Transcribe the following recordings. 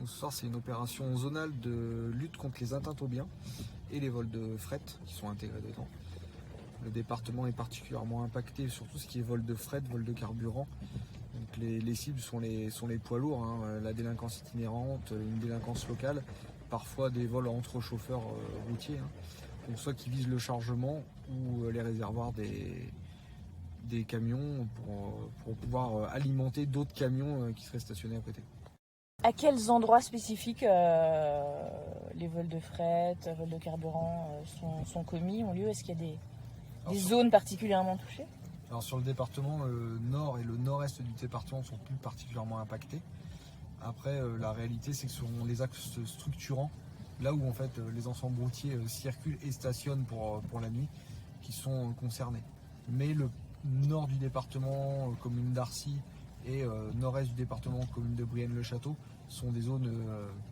Donc ce soir, c'est une opération zonale de lutte contre les atteintes aux biens et les vols de fret qui sont intégrés dedans. Le département est particulièrement impacté sur tout ce qui est vol de fret, vol de carburant. Donc les cibles sont les poids lourds, hein, la délinquance itinérante, une délinquance locale, parfois des vols entre chauffeurs routiers, hein, donc soit qui visent le chargement ou les réservoirs des camions pour pouvoir alimenter d'autres camions qui seraient stationnés à côté. À quels endroits spécifiques les vols de fret, vols de carburant sont commis, ont lieu? Est-ce qu'il y a des zones particulièrement touchées? Alors sur le département, le nord et le nord-est du département sont plus particulièrement impactés. Après, la réalité, c'est que ce sont les axes structurants, là où en fait les ensembles routiers circulent et stationnent pour la nuit, qui sont concernés. Mais le nord du département, commune d'Arcy, et nord-est du département, commune de Brienne-le-Château, sont des zones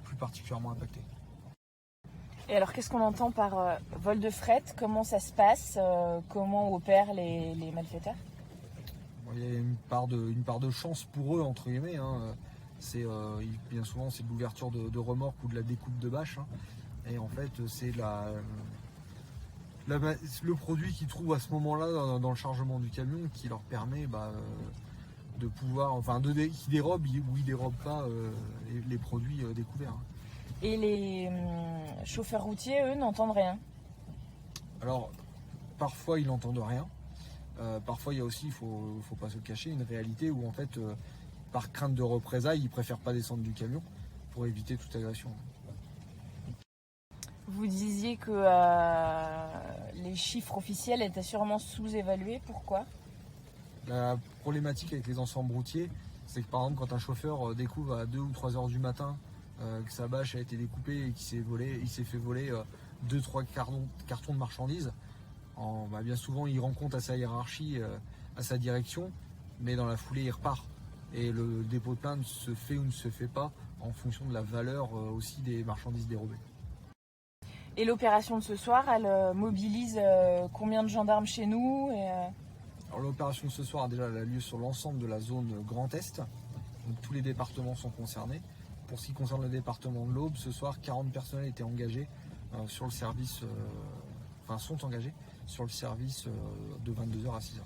plus particulièrement impactées. Et alors, qu'est-ce qu'on entend par vol de fret? Comment ça se passe? Comment opèrent les malfaiteurs? Il y a une part de chance pour eux, entre guillemets, hein. Bien souvent, c'est de l'ouverture de remorques ou de la découpe de bâches, hein. Et en fait, c'est le produit qu'ils trouvent à ce moment-là dans le chargement du camion qui leur permet de pouvoir, qui dérobe ou ils dérobent pas les produits découverts. Et les chauffeurs routiers, eux, n'entendent rien? Alors, parfois ils n'entendent rien. Parfois il y a aussi, il faut pas se le cacher, une réalité où en fait, par crainte de représailles, ils préfèrent pas descendre du camion pour éviter toute agression. Vous disiez que les chiffres officiels étaient sûrement sous-évalués. Pourquoi? La problématique avec les ensembles routiers, c'est que par exemple quand un chauffeur découvre à 2 ou 3 heures du matin que sa bâche a été découpée et il s'est fait voler 2-3 cartons de marchandises, bien souvent il rend compte à sa hiérarchie, à sa direction, mais dans la foulée il repart. Et le dépôt de plainte se fait ou ne se fait pas en fonction de la valeur aussi des marchandises dérobées. Et l'opération de ce soir, elle mobilise combien de gendarmes chez nous Alors l'opération de ce soir déjà elle a lieu sur l'ensemble de la zone Grand Est, donc tous les départements sont concernés. Pour ce qui concerne le département de l'Aube, ce soir 40 personnels étaient engagés sur le service, sont engagés sur le service de 22h à 6h.